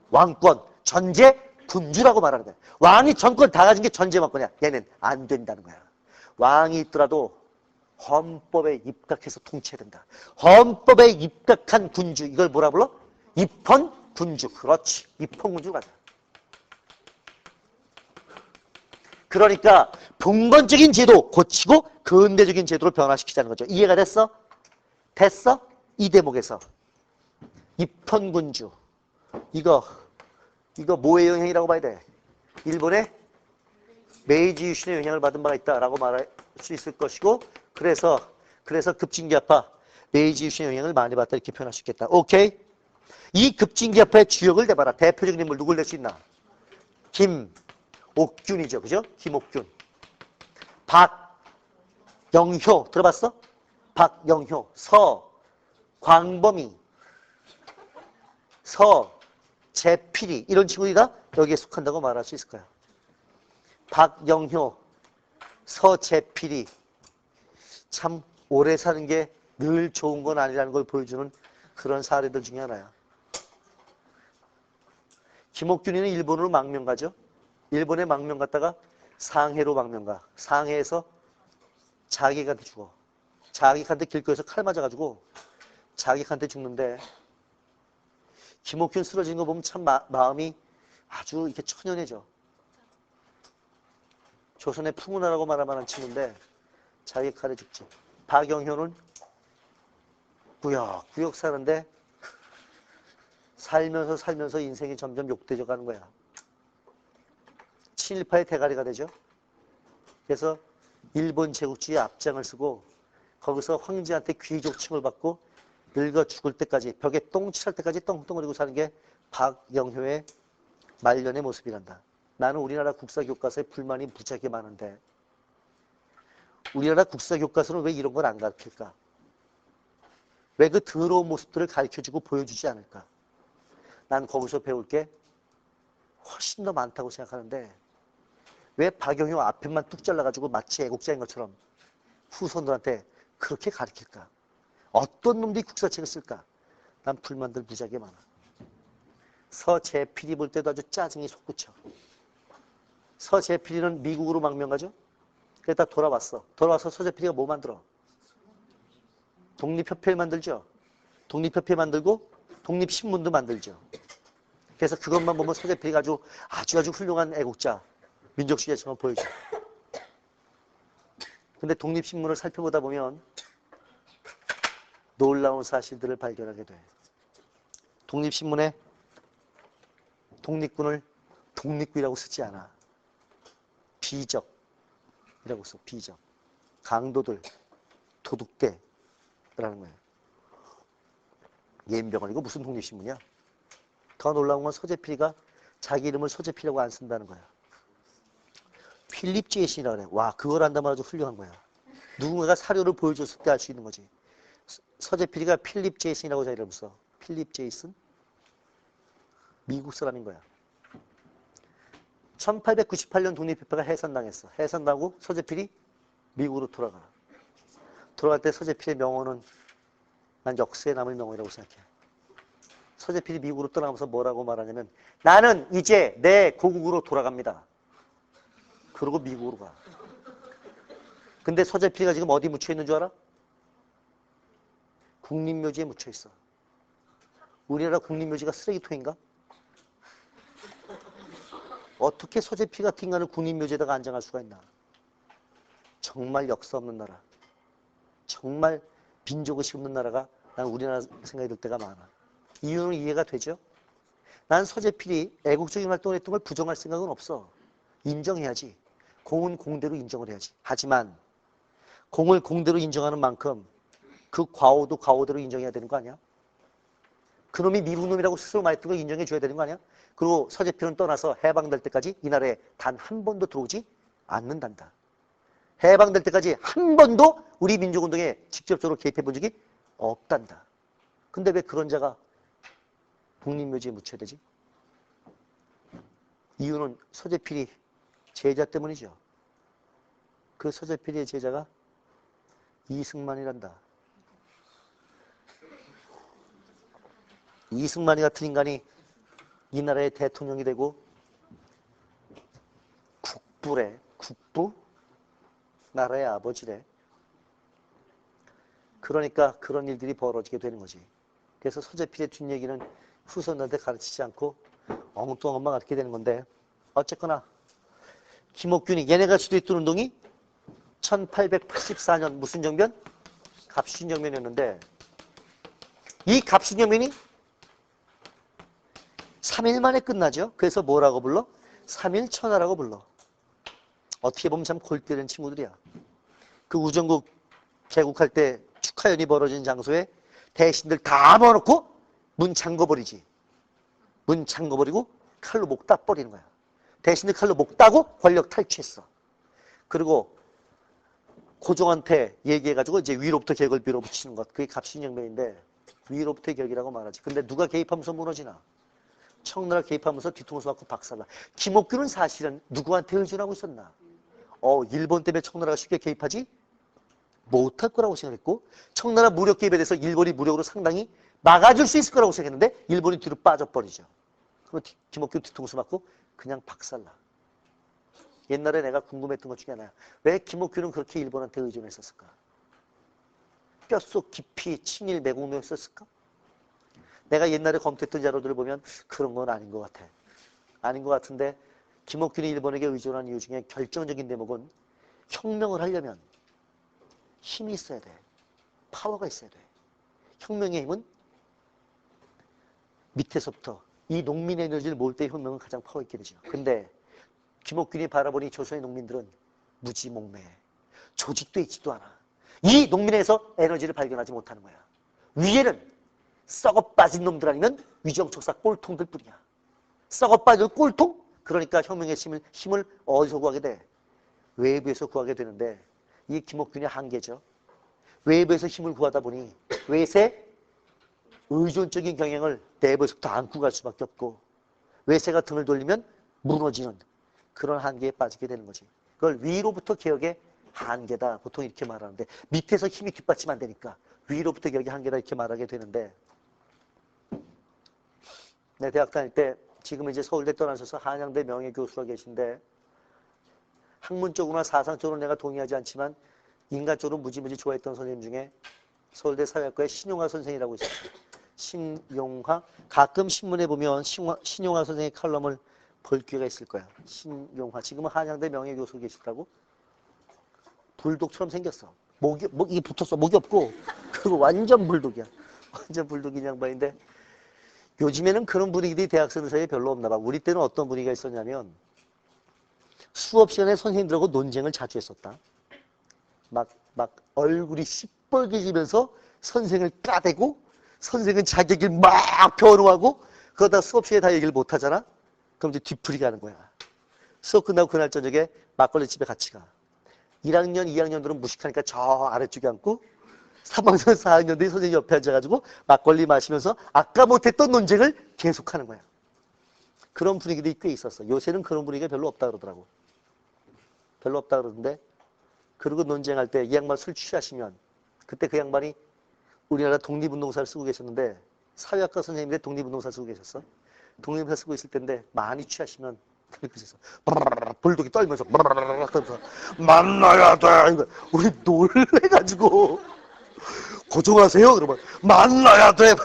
왕권, 전제 군주라고 말하는 거야. 왕이 전권을 다 가진 게 전제 왕권이야. 얘는 안 된다는 거야. 왕이 있더라도 헌법에 입각해서 통치해야 된다. 헌법에 입각한 군주, 이걸 뭐라 불러? 입헌 군주. 그렇지. 입헌 군주 맞아. 그러니까 봉건적인 제도 고치고 근대적인 제도로 변화시키자는 거죠. 이해가 됐어? 됐어? 이 대목에서 입헌군주 이거 뭐의 영향이라고 봐야 돼? 일본의 메이지 유신의 영향을 받은 바가 있다라고 말할 수 있을 것이고 그래서 급진기아파 메이지 유신의 영향을 많이 받다 이렇게 표현할 수 있겠다. 오케이? 이 급진기아파의 주역을 내봐라. 대표적인 인물 누굴 낼 수 있나? 김옥균이죠. 그죠? 김옥균. 박영효 들어봤어? 박영효. 서광범위. 서재필이 이런 친구들이 다 여기에 속한다고 말할 수 있을 거야. 박영효, 서재필이 참 오래 사는 게 늘 좋은 건 아니라는 걸 보여주는 그런 사례들 중에 하나야. 김옥균이는 일본으로 망명가죠. 일본에 망명 갔다가 상해로 망명가. 상해에서 자객한테 죽어. 자객한테 길거리에서 칼 맞아가지고 자객한테 죽는데 김옥균 쓰러진 거 보면 참 마음이 아주 이렇게 천연해져. 조선의 풍운하라고 말할 만한 친구인데 자기 칼에 죽지. 박영효는 구역구역 사는데 살면서 인생이 점점 욕되져 가는 거야. 친일파의 대가리가 되죠. 그래서 일본 제국주의 앞장을 쓰고 거기서 황제한테 귀족칭을 받고 늙어 죽을 때까지 벽에 똥 칠할 때까지 떵떵거리고 사는 게 박영효의 말년의 모습이란다. 나는 우리나라 국사교과서에 불만이 무지하게 많은데 우리나라 국사교과서는 왜 이런 걸 안 가르칠까? 왜 그 더러운 모습들을 가르쳐주고 보여주지 않을까? 난 거기서 배울 게 훨씬 더 많다고 생각하는데 왜 박영효 앞에만 뚝 잘라가지고 마치 애국자인 것처럼 후손들한테 그렇게 가르칠까? 어떤 놈들이 국사책을 쓸까? 난 불만들 무지하게 많아. 서재필이 볼 때도 아주 짜증이 솟구쳐. 서재필이는 미국으로 망명가죠? 그랬다 돌아왔어. 돌아와서 서재필이가 뭐 만들어? 독립협회를 만들죠. 독립협회 만들고 독립신문도 만들죠. 그래서 그것만 보면 서재필이가 아주 훌륭한 애국자, 민족주의자처럼 보여줘. 근데 독립신문을 살펴보다 보면 놀라운 사실들을 발견하게 돼. 독립신문에 독립군을 독립군이라고 쓰지 않아. 비적이라고 써. 비적. 강도들, 도둑대라는 거예요. 예인병원 이거 무슨 독립신문이야? 더 놀라운 건 서재필이가 자기 이름을 서재필이라고 안 쓴다는 거야. 필립 제이슨이라고 그래. 와, 그걸 안다면 아주 훌륭한 거야. 누군가가 사료를 보여줬을 때 알 수 있는 거지. 서재필이가 필립 제이슨이라고 자기 이름을 써. 필립 제이슨? 미국 사람인 거야. 1898년 독립협회가 해산당했어. 해산당하고 서재필이 미국으로 돌아가. 돌아갈 때 서재필의 명언은 난 역사에 남을 명언이라고 생각해. 서재필이 미국으로 떠나가면서 뭐라고 말하냐면 나는 이제 내 고국으로 돌아갑니다. 그러고 미국으로 가. 근데 서재필이가 지금 어디 묻혀 있는 줄 알아? 국립묘지에 묻혀 있어. 우리나라 국립묘지가 쓰레기통인가? 어떻게 서재필 같은 인간을 국립묘지에다가 안장할 수가 있나? 정말 역사 없는 나라. 정말 빈족의식 없는 나라가 난 우리나라 생각이 들 때가 많아. 이유는 이해가 되죠? 난 서재필이 애국적인 활동을 했던 걸 부정할 생각은 없어. 인정해야지. 공은 공대로 인정을 해야지. 하지만 공을 공대로 인정하는 만큼 그 과오도 과오대로 인정해야 되는 거 아니야? 그놈이 미국 놈이라고 스스로 말했던 걸 인정해 줘야 되는 거 아니야? 그리고 서재필은 떠나서 해방될 때까지 이 나라에 단 한 번도 들어오지 않는단다. 해방될 때까지 한 번도 우리 민족운동에 직접적으로 개입해 본 적이 없단다. 근데 왜 그런 자가 국립묘지에 묻혀야 되지? 이유는 서재필이 제자 때문이죠. 그 서재필의 제자가 이승만이란다. 이승만이 같은 인간이 이 나라의 대통령이 되고 국부래. 국부? 나라의 아버지래. 그러니까 그런 일들이 벌어지게 되는 거지. 그래서 서재필의 뒷얘기는 후손들한테 가르치지 않고 엉뚱한 것만 가르치게 되는 건데 어쨌거나 김옥균이 얘네가 주도했던 운동이 1884년 무슨 정변? 갑신 정변이었는데 이 갑신혁명이 3일 만에 끝나죠. 그래서 뭐라고 불러? 3.1천하라고 불러. 어떻게 보면 참 골 때리는 친구들이야. 그 우정국 개국할 때 축하연이 벌어진 장소에 대신들 다 모아놓고 문 잠궈버리지. 문 잠궈버리고 칼로 목 따버리는 거야. 대신들 칼로 목 따고 권력 탈취했어. 그리고 고종한테 얘기해가지고 이제 위로부터 격을 밀어붙이는 것. 그게 갑신혁명인데 위로부터의 격이라고 말하지. 근데 누가 개입하면서 무너지나? 청나라 개입하면서 뒤통수 맞고 박살나. 김옥균은 사실은 누구한테 의존하고 있었나? 일본 때문에 청나라가 쉽게 개입하지 못할 거라고 생각했고, 청나라 무력 개입에 대해서 일본이 무력으로 상당히 막아줄 수 있을 거라고 생각했는데 일본이 뒤로 빠져버리죠. 그럼 김옥균 뒤통수 맞고 그냥 박살나. 옛날에 내가 궁금했던 것 중에 하나야. 왜 김옥균은 그렇게 일본한테 의존했었을까? 뼛속 깊이 친일 매국노였었을까? 내가 옛날에 검토했던 자료들을 보면 그런 건 아닌 것 같아. 아닌 것 같은데 김옥균이 일본에게 의존한 이유 중에 결정적인 대목은 혁명을 하려면 힘이 있어야 돼. 파워가 있어야 돼. 혁명의 힘은 밑에서부터 이 농민 에너지를 모을 때 혁명은 가장 파워 있게 되죠. 근데 김옥균이 바라보니 조선의 농민들은 무지몽매해. 조직도 있지도 않아. 이 농민에서 에너지를 발견하지 못하는 거야. 위에는 썩어 빠진 놈들 아니면 위정척사 꼴통들 뿐이야. 썩어 빠진 꼴통? 그러니까 혁명의 힘을 어디서 구하게 돼? 외부에서 구하게 되는데 이게 김옥균의 한계죠. 외부에서 힘을 구하다 보니 외세 의존적인 경향을 내부에서부터 안고 갈 수밖에 없고 외세가 등을 돌리면 무너지는 그런 한계에 빠지게 되는 거지. 그걸 위로부터 개혁의 한계다 보통 이렇게 말하는데 밑에서 힘이 뒷받침 안 되니까 위로부터 개혁의 한계다 이렇게 말하게 되는데 네, 대학 다닐 때 지금 이제 서울대 떠나셔서 한양대 명예교수가 계신데 학문적으로나 사상적으로 내가 동의하지 않지만 인간적으로 무지무지 좋아했던 선생님 중에 서울대 사회학과의 신용화 선생이라고 있었어요. 신용화? 가끔 신문에 보면 신용화 선생의 칼럼을 볼 기회가 있을 거야. 신용화. 지금은 한양대 명예교수 계시더라고. 불독처럼 생겼어. 이게 붙었어. 목이 없고. 그리고 완전 불독이야. 완전 불독인 양반인데 요즘에는 그런 분위기들이 대학생들 사이에 별로 없나 봐. 우리 때는 어떤 분위기가 있었냐면 수업 시간에 선생님들하고 논쟁을 자주 했었다. 막 얼굴이 시뻘개지면서 선생을 까대고 선생은 자기 얘기를 막 변호하고 그러다 수업 시간에 다 얘기를 못 하잖아? 그럼 이제 뒤풀이 가는 거야. 수업 끝나고 그날 저녁에 막걸리 집에 같이 가. 1학년, 2학년들은 무식하니까 저 아래쪽에 앉고 3학년, 4학년들이 선생님 옆에 앉아가지고 막걸리 마시면서 아까 못했던 논쟁을 계속하는 거야. 그런 분위기들이 꽤 있었어. 요새는 그런 분위기가 별로 없다 그러더라고. 별로 없다 그러던데 그리고 논쟁할 때 이 양반 술 취하시면 그때 그 양반이 우리나라 독립운동사를 쓰고 계셨는데 사회학과 선생님인데 독립운동사 쓰고 계셨어. 독립운동사 쓰고 있을 때인데 많이 취하시면 그렇게 해서 불독이 떨면서 만나야 돼. 우리 놀래가지고 고정하세요. 그러면 만나야 돼.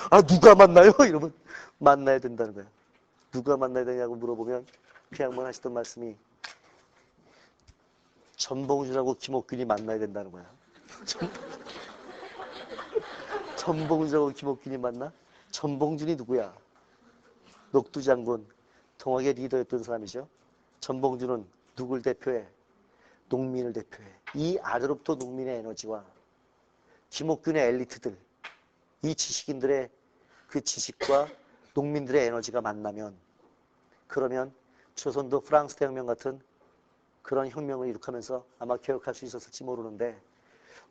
아 누가 만나요? 이러면 만나야 된다는 거야. 누가 만나야 되냐고 물어보면 그 양반 하시던 말씀이 전봉준하고 김옥균이 만나야 된다는 거야. 전봉준하고 김옥균이 만나? 전봉준이 누구야? 녹두장군, 동학의 리더였던 사람이죠. 전봉준은 누굴 대표해? 농민을 대표해. 이 아래로부터 농민의 에너지와 김옥균의 엘리트들, 이 지식인들의 그 지식과 농민들의 에너지가 만나면 그러면 조선도 프랑스 대혁명 같은 그런 혁명을 이룩하면서 아마 개혁할 수 있었을지 모르는데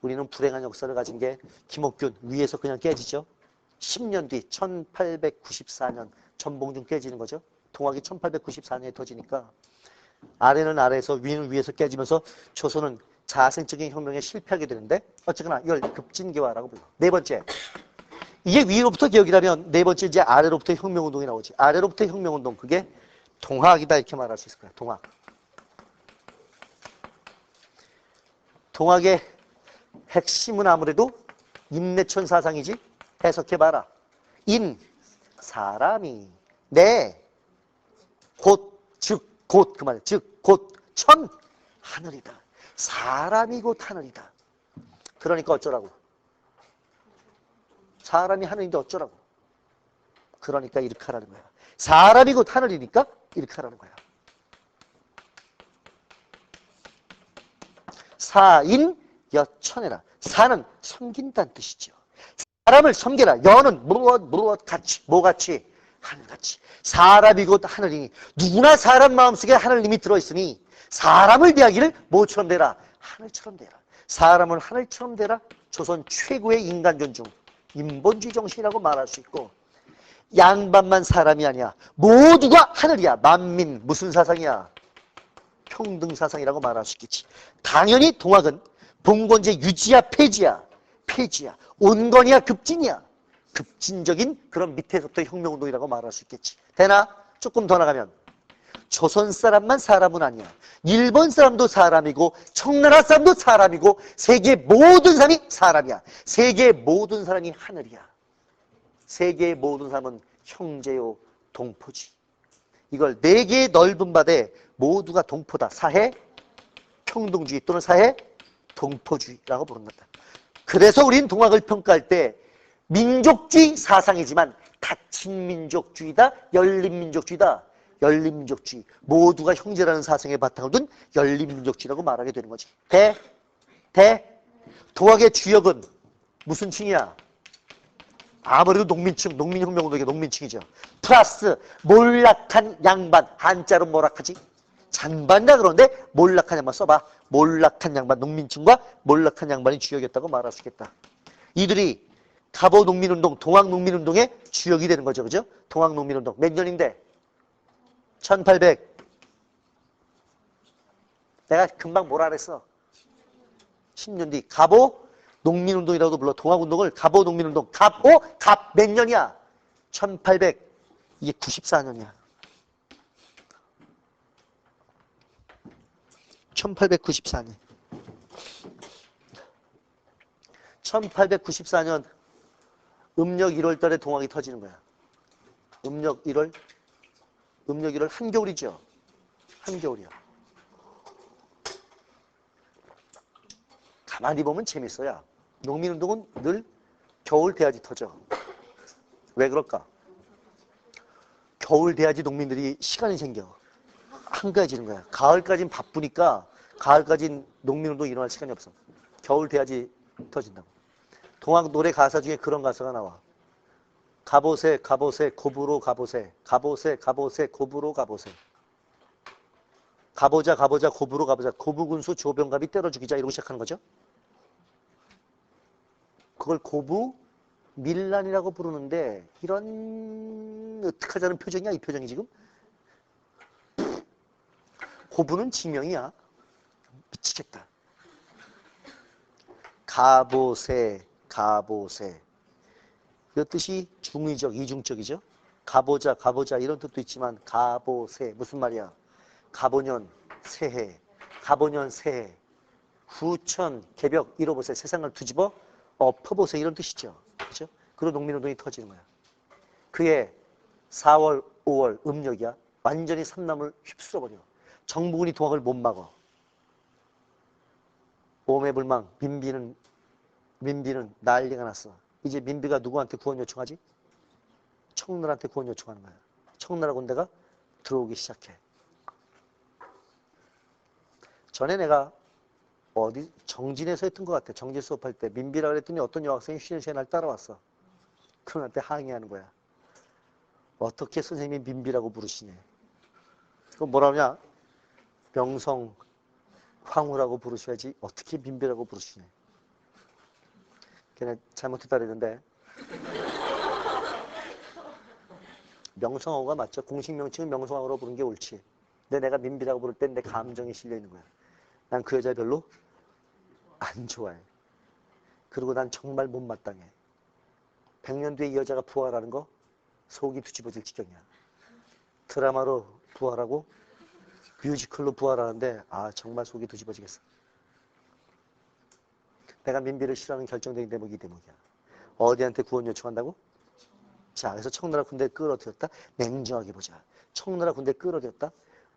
우리는 불행한 역사를 가진 게 김옥균 위에서 그냥 깨지죠. 10년 뒤 1894년 전봉준 깨지는 거죠. 동학이 1894년에 터지니까 아래는 아래에서 위는 위에서 깨지면서 조선은 자생적인 혁명에 실패하게 되는데 어쨌거나 이걸 급진개화라고 불러. 네 번째. 이게 위로부터 개혁이라면 네 번째 이제 아래로부터 혁명운동이 나오지. 아래로부터 혁명운동 그게 동학이다 이렇게 말할 수 있을 거야. 동학. 동학의 핵심은 아무래도 인내천 사상이지. 해석해봐라. 인, 사람이, 내, 곧, 즉, 곧, 그 말, 즉, 곧, 천, 하늘이다. 사람이 곧 하늘이다. 그러니까 어쩌라고? 사람이 하늘인데 어쩌라고. 그러니까 이렇게 하라는 거야. 사람이 곧 하늘이니까 이렇게 하라는 거야. 사인 여천해라. 사는 섬긴다는 뜻이죠. 사람을 섬겨라. 여는 무엇 같이, 뭐같이? 하늘같이. 사람이 곧 하늘이니 누구나 사람 마음속에 하늘님이 들어있으니 사람을 대하기를 뭐처럼 되라? 하늘처럼 되라. 사람을 하늘처럼 되라. 조선 최고의 인간 존중, 인본주의 정신이라고 말할 수 있고, 양반만 사람이 아니야. 모두가 하늘이야. 만민 무슨 사상이야? 평등 사상이라고 말할 수 있겠지. 당연히 동학은 봉건제 유지야 폐지야? 폐지야. 온건이야 급진이야? 급진적인 그런 밑에서부터 혁명운동이라고 말할 수 있겠지. 되나? 조금 더 나가면 조선 사람만 사람은 아니야. 일본 사람도 사람이고 청나라 사람도 사람이고 세계 모든 사람이 사람이야. 세계 모든 사람이 하늘이야. 세계의 모든 사람은 형제요 동포지. 이걸 네 개의 넓은 바다에 모두가 동포다. 사회 평등주의 또는 사회 동포주의라고 부른다. 그래서 우린 동학을 평가할 때 민족주의 사상이지만 닫힌 민족주의다, 열린 민족주의다. 열린 민족주의. 모두가 형제라는 사상에 바탕을 둔 열린 민족주의라고 말하게 되는 거지. 동학의 주역은 무슨 층이야? 아무래도 농민층, 농민혁명운동의 농민층이죠. 플러스 몰락한 양반, 한자로 뭐락하지? 잔반이라 그러는데 몰락한 양반 써봐. 몰락한 양반, 농민층과 몰락한 양반이 주역이었다고 말할 수 있겠다. 이들이 갑오 농민운동, 동학 농민운동의 주역이 되는 거죠. 그죠? 동학 농민운동. 몇 년인데? 1800. 내가 금방 뭐라 그랬어? 10년 뒤. 갑오 농민운동이라고도 불러. 동학운동을 갑오 농민운동. 갑 몇 년이야? 1800. 이게 94년이야. 1894년. 1894년 음력 1월 달에 동학이 터지는 거야. 음력 1월 한겨울이죠. 한겨울이야. 가만히 보면 재밌어요. 농민운동은 늘 겨울 돼야지 터져. 왜 그럴까? 겨울 돼야지 농민들이 시간이 생겨. 한가해지는 거야. 가을까지는 바쁘니까 가을까지는 농민운동 일어날 시간이 없어. 겨울 돼야지 터진다고. 동학 노래 가사 중에 그런 가사가 나와. 가보세 가보세 고부로 가보세. 가보세 가보세 고부로 가보세. 가보자 가보자 고부로 가보자. 고부군수 조병갑이 때려 죽이자 이러고 시작하는 거죠. 그걸 고부 밀란이라고 부르는데 이런 어떡하자는 표정이야 이 표정이 지금. 고부는 지명이야. 미치겠다. 가보세 가보세. 이 뜻이 중의적 이중적이죠. 가보자 가보자 이런 뜻도 있지만 가보세 무슨 말이야. 가보년 새해 가보년 새해 후천 개벽 이뤄보세. 세상을 뒤집어 엎어보세 이런 뜻이죠. 그렇죠? 그런 농민운동이 터지는 거야. 그해 4월 5월 음력이야. 완전히 삼남을 휩쓸어버려. 정부군이 동학을 못 막어. 오매불망 민비는 난리가 났어. 이제 민비가 누구한테 구원 요청하지? 청나라한테 구원 요청하는 거야. 청나라 군대가 들어오기 시작해. 전에 내가 어디 정진에서 했던 것 같아. 정진 수업할 때 민비라 그랬더니 어떤 여학생이 쉬는 시간에 날 따라왔어. 그럼 나한테 항의하는 거야. 어떻게 선생님이 민비라고 부르시네. 그럼 뭐라 하냐? 명성 황후라고 부르셔야지 어떻게 민비라고 부르시네. 걔네 잘못했다 그랬는데 명성황후가 맞죠. 공식 명칭은 명성황후로 부르는 게 옳지. 근데 내가 민비라고 부를 땐 내 감정이 실려 있는 거야. 난 그 여자 별로 안 좋아해. 그리고 난 정말 못마땅해. 100년 뒤에 이 여자가 부활하는 거 속이 뒤집어질 지경이야. 드라마로 부활하고 뮤지컬로 부활하는데 정말 속이 뒤집어지겠어. 내가 민비를 싫어하는 결정적인 대목이 이 대목이야. 어디한테 구원 요청한다고? 자, 그래서 청나라 군대 끌어들였다. 냉정하게 보자. 청나라 군대 끌어들였다.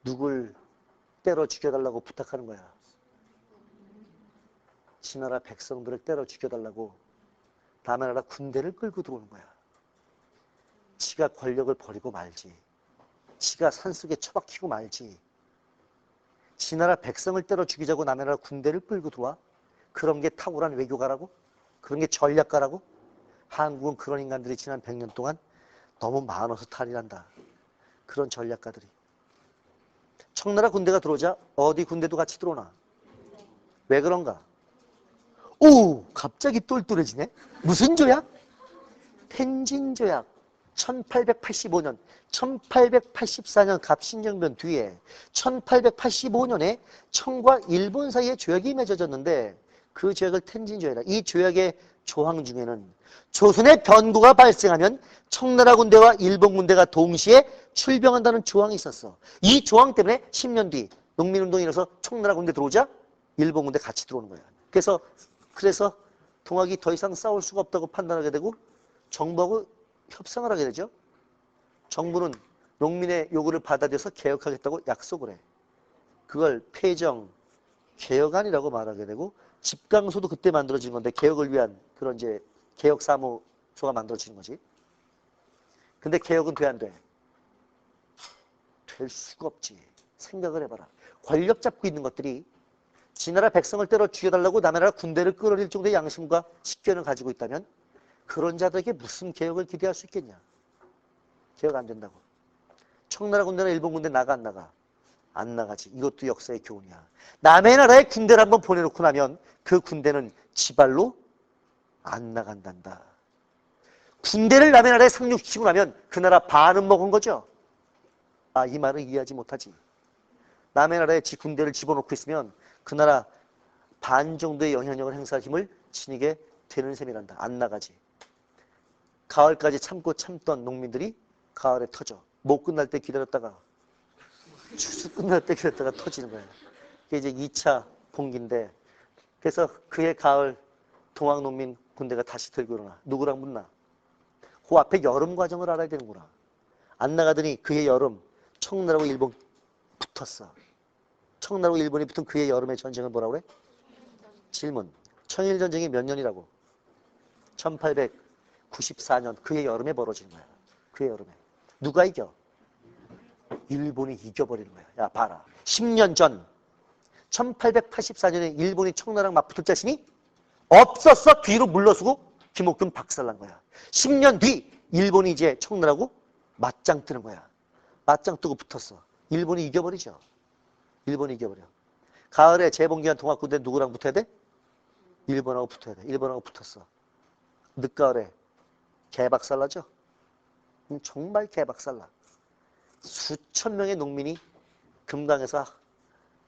누굴 때려 죽여달라고 부탁하는 거야. 지나라 백성들을 때려 죽여달라고 남의 나라 군대를 끌고 들어오는 거야. 지가 권력을 버리고 말지. 지가 산속에 처박히고 말지. 지 나라 백성을 때려 죽이자고 남의 나라 군대를 끌고 들어와? 그런 게 탁월한 외교가라고? 그런 게 전략가라고? 한국은 그런 인간들이 지난 100년 동안 너무 많아서 탈이난다. 그런 전략가들이. 청나라 군대가 들어오자 어디 군대도 같이 들어오나? 왜 그런가? 오! 갑자기 똘똘해지네? 무슨 조약? 텐진조약. 1885년, 1884년 갑신정변 뒤에 1885년에 청과 일본 사이에 조약이 맺어졌는데 그 조약을 텐진조약이라. 이 조약의 조항 중에는 조선의 변고가 발생하면 청나라 군대와 일본 군대가 동시에 출병한다는 조항이 있었어. 이 조항 때문에 10년 뒤 농민운동이 일어서 청나라 군대 들어오자 일본 군대 같이 들어오는 거야. 그래서 동학이 더 이상 싸울 수가 없다고 판단하게 되고 정부하고 협상을 하게 되죠. 정부는 농민의 요구를 받아들여서 개혁하겠다고 약속을 해. 그걸 폐정, 개혁안이라고 말하게 되고 집강소도 그때 만들어진 건데 개혁을 위한 그런 이제 개혁사무소가 만들어지는 거지. 근데 개혁은 돼 안 돼? 될 수가 없지. 생각을 해봐라. 권력 잡고 있는 것들이 지나라 백성을 때려 죽여달라고 남의 나라 군대를 끌어들일 정도의 양심과 식견을 가지고 있다면 그런 자들에게 무슨 개혁을 기대할 수 있겠냐. 개혁 안 된다고. 청나라 군대나 일본 군대 나가 안 나가? 안 나가지. 이것도 역사의 교훈이야. 남의 나라에 군대를 한번 보내놓고 나면 그 군대는 지발로 안 나간단다. 군대를 남의 나라에 상륙시키고 나면 그 나라 반은 먹은 거죠. 아, 이 말을 이해하지 못하지. 남의 나라에 지 군대를 집어넣고 있으면 그 나라 반 정도의 영향력을 행사할 힘을 지니게 되는 셈이란다. 안 나가지. 가을까지 참고 참던 농민들이 가을에 터져. 못 끝날 때 기다렸다가 추수 끝날 때 기다렸다가 터지는 거야. 이게 이제 2차 봉기인데 그래서 그해 가을 동학농민 군대가 다시 들고 일어나. 누구랑 붙나? 그 앞에 여름 과정을 알아야 되는구나. 안 나가더니 그해 여름 청나라하고 일본 붙었어. 청나라하고 일본이 붙은 그해 여름의 전쟁을 뭐라고 그래? 질문. 청일전쟁이 몇 년이라고? 1894년 그해 여름에 벌어진 거야. 그해 여름에. 누가 이겨? 일본이 이겨버리는 거야. 야 봐라. 10년 전 1884년에 일본이 청나라랑 맞붙을 자신이 없었어. 뒤로 물러서고 김옥균 박살난 거야. 10년 뒤 일본이 이제 청나라하고 맞짱 뜨는 거야. 맞짱 뜨고 붙었어. 일본이 이겨버리죠. 일본이 이겨버려. 가을에 재봉기한 동학군대 누구랑 붙어야 돼? 일본하고 붙어야 돼. 일본하고 붙었어. 늦가을에 개박살나죠. 정말 개박살나. 수천 명의 농민이 금강에서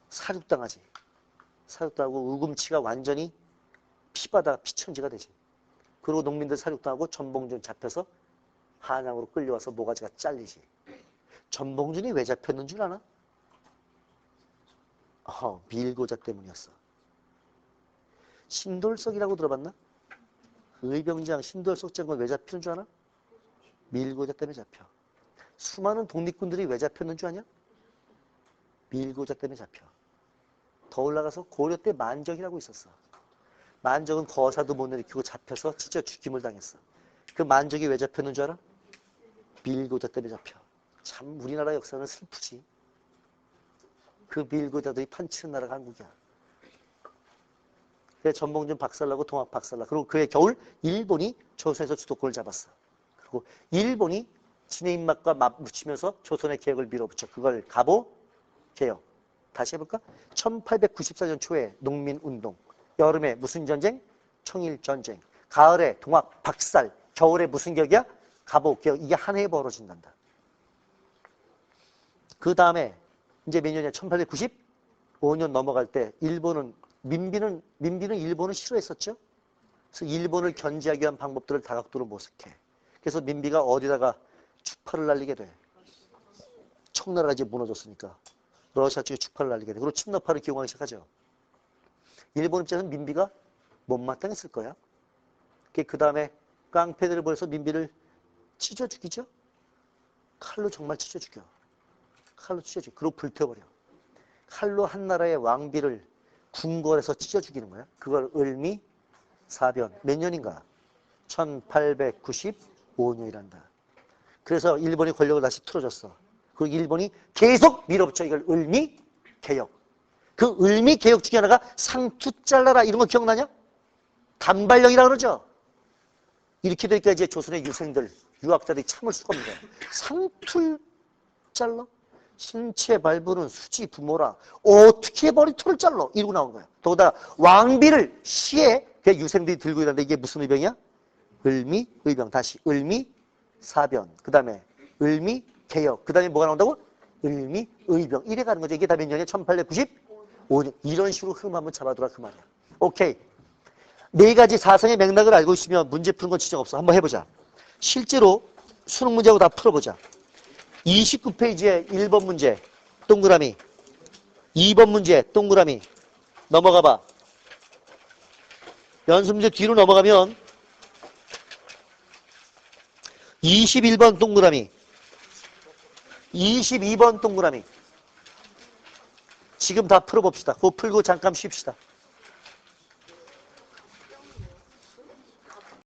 사륙당하지. 사륙당하고 우금치가 완전히 피바다 피천지가 되지. 그리고 농민들 사륙당하고 전봉준 잡혀서 한양으로 끌려와서 모가지가 잘리지. 전봉준이 왜 잡혔는 줄 아나? 밀고자 때문이었어. 신돌석이라고 들어봤나? 의병장 신돌석 장군 왜 잡히는 줄 아나? 밀고자 때문에 잡혀. 수많은 독립군들이 왜 잡혔는 줄 아냐? 밀고자 때문에 잡혀. 더 올라가서 고려 때 만적이라고 있었어. 만적은 거사도 못 일으키고 잡혀서 진짜 죽임을 당했어. 그 만적이 왜 잡혔는 줄 알아? 밀고자 때문에 잡혀. 참 우리나라 역사는 슬프지. 그 밀고자들이 판치는 나라가 한국이야. 그래서 전봉준 박살나고 동학 박살나. 그리고 그해 겨울 일본이 조선에서 주도권을 잡았어. 그리고 일본이 진의 입맛과 맞붙이면서 조선의 개혁을 밀어붙여. 그걸 갑오 개혁. 다시 해볼까? 1894년 초에 농민운동. 여름에 무슨 전쟁? 청일전쟁. 가을에 동학 박살. 겨울에 무슨 격이야? 갑오 개혁. 이게 한 해에 벌어진단다. 그 다음에 이제 몇 년이야? 1895년 넘어갈 때 일본은 민비는 일본을 싫어했었죠. 그래서 일본을 견제하기 위한 방법들을 다각도로 모색해. 그래서 민비가 어디다가 주파를 날리게 돼. 청나라가 이제 무너졌으니까 러시아 쪽에 주파를 날리게 돼. 그리고 침노파를 기용하기 시작하죠. 일본 입장에서는 민비가 못마땅했을 거야. 그 다음에 깡패들을 보내서 민비를 찢어 죽이죠. 칼로 정말 찢어 죽여. 칼로 찢어 죽여. 그리고 불태워버려. 칼로 한 나라의 왕비를 궁궐에서 찢어 죽이는 거야. 그걸 을미사변. 몇 년인가? 1895년이란다. 그래서 일본이 권력을 다시 틀어줬어. 그리고 일본이 계속 밀어붙여 이걸 을미개혁. 그 을미개혁 중에 하나가 상투 잘라라 이런 거 기억나냐? 단발령이라고 그러죠. 이렇게 되니까 이제 조선의 유생들, 유학자들이 참을 수가 없는 거야. 상투를 잘라? 신체 발부는 수지 부모라. 어떻게 머리털을 잘라? 이러고 나온 거야. 더구나 왕비를 시에 그 유생들이 들고 있는데 이게 무슨 의병이야? 을미의병. 다시 을미사변. 그 다음에 을미개혁. 그 다음에 뭐가 나온다고? 을미의병. 이래 가는 거죠. 이게 다 몇 년이야? 1895년. 이런 식으로 흐름 한번 잡아두라 그 말이야. 오케이. 네 가지 사상의 맥락을 알고 있으면 문제 푸는 건 진짜 없어. 한번 해보자. 실제로 수능 문제하고 다 풀어보자. 29페이지에 1번 문제 동그라미, 2번 문제 동그라미. 넘어가봐. 연습 문제 뒤로 넘어가면 21번 동그라미, 22번 동그라미. 지금 다 풀어봅시다. 그거 풀고 잠깐 쉽시다.